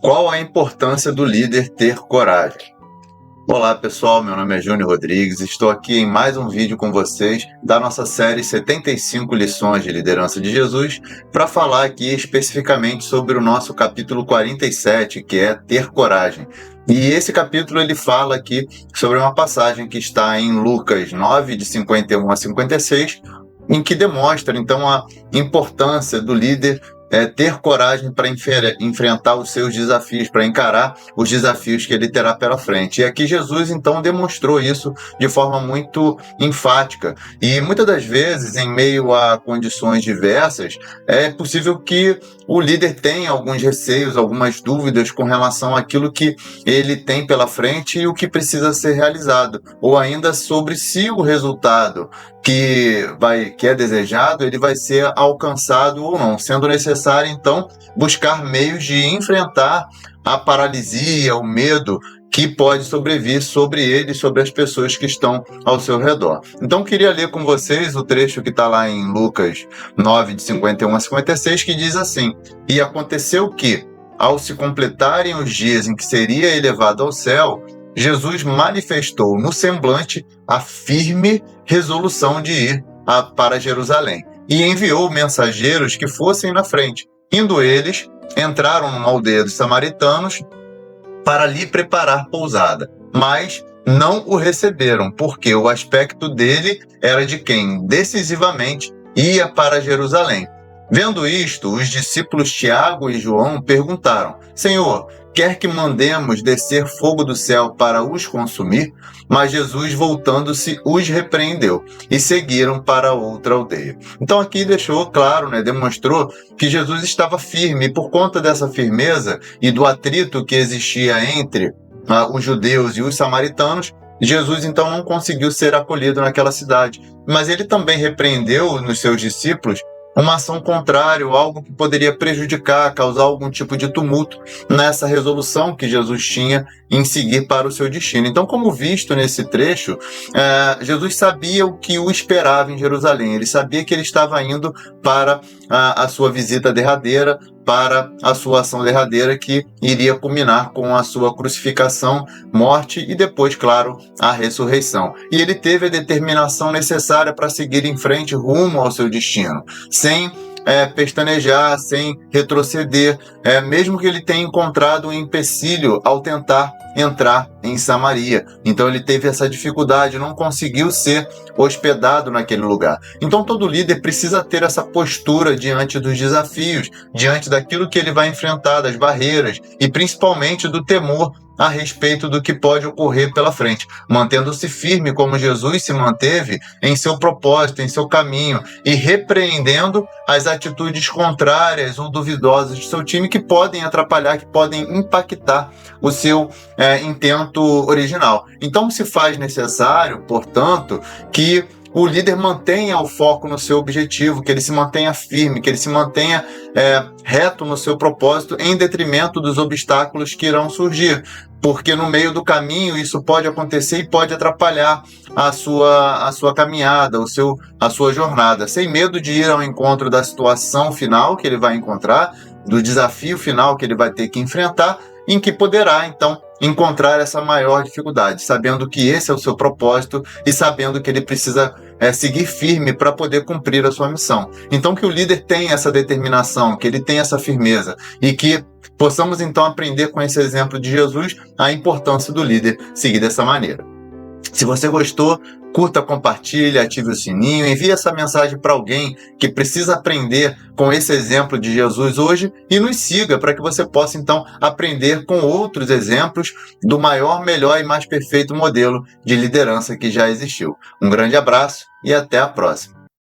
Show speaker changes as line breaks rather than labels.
Qual a importância do líder ter coragem? Olá pessoal, meu nome é Júnior Rodrigues, estou aqui em mais um vídeo com vocês da nossa série 75 lições de liderança de Jesus, para falar aqui especificamente sobre o nosso capítulo 47, que é ter coragem. E esse capítulo ele fala aqui sobre uma passagem que está em Lucas 9, de 51 a 56, em que demonstra então a importância do líder ter coragem para enfrentar os seus desafios, para encarar os desafios que ele terá pela frente. E aqui Jesus, então, demonstrou isso de forma muito enfática. E muitas das vezes, em meio a condições diversas, é possível que o líder tenha alguns receios, algumas dúvidas com relação àquilo que ele tem pela frente e o que precisa ser realizado, ou ainda sobre se o resultado que é desejado, ele vai ser alcançado ou não, sendo necessário, então, buscar meios de enfrentar a paralisia, o medo que pode sobrevir sobre ele e sobre as pessoas que estão ao seu redor. Então, queria ler com vocês o trecho que está lá em Lucas 9, de 51 a 56, que diz assim: "E aconteceu que, ao se completarem os dias em que seria elevado ao céu, Jesus manifestou no semblante a firme resolução de ir para Jerusalém, e enviou mensageiros que fossem na frente. Indo eles, entraram numa aldeia dos samaritanos para lhe preparar pousada, mas não o receberam, porque o aspecto dele era de quem decisivamente ia para Jerusalém. Vendo isto, os discípulos Tiago e João perguntaram: Senhor, quer que mandemos descer fogo do céu para os consumir? Mas Jesus, voltando-se, os repreendeu e seguiram para outra aldeia." Então aqui deixou claro, demonstrou que Jesus estava firme, e por conta dessa firmeza e do atrito que existia entre os judeus e os samaritanos, Jesus então não conseguiu ser acolhido naquela cidade. Mas ele também repreendeu nos seus discípulos uma ação contrária, algo que poderia prejudicar, causar algum tipo de tumulto nessa resolução que Jesus tinha em seguir para o seu destino. Então, como visto nesse trecho, Jesus sabia o que o esperava em Jerusalém. Ele sabia que ele estava indo para a sua visita derradeira, para a sua ação derradeira, que iria culminar com a sua crucificação, morte e depois, claro, a ressurreição. E ele teve a determinação necessária para seguir em frente rumo ao seu destino, sem pestanejar, sem retroceder, mesmo que ele tenha encontrado um empecilho ao tentar entrar em Samaria. Então ele teve essa dificuldade, não conseguiu ser hospedado naquele lugar. Então todo líder precisa ter essa postura diante dos desafios, diante daquilo que ele vai enfrentar, das barreiras e principalmente do temor a respeito do que pode ocorrer pela frente, mantendo-se firme como Jesus se manteve em seu propósito, em seu caminho, e repreendendo as atitudes contrárias ou duvidosas do seu time que podem atrapalhar, que podem impactar o seu intento original. Então se faz necessário, portanto, que o líder mantenha o foco no seu objetivo, que ele se mantenha firme, que ele se mantenha reto no seu propósito, em detrimento dos obstáculos que irão surgir, porque no meio do caminho isso pode acontecer e pode atrapalhar a sua caminhada, a sua jornada, sem medo de ir ao encontro da situação final que ele vai encontrar, do desafio final que ele vai ter que enfrentar, em que poderá, então, encontrar essa maior dificuldade, sabendo que esse é o seu propósito e sabendo que ele precisa seguir firme para poder cumprir a sua missão. Então que o líder tenha essa determinação, que ele tenha essa firmeza e que possamos então aprender com esse exemplo de Jesus a importância do líder seguir dessa maneira. Se você gostou, curta, compartilhe, ative o sininho, envie essa mensagem para alguém que precisa aprender com esse exemplo de Jesus hoje e nos siga para que você possa então aprender com outros exemplos do maior, melhor e mais perfeito modelo de liderança que já existiu. Um grande abraço e até a próxima.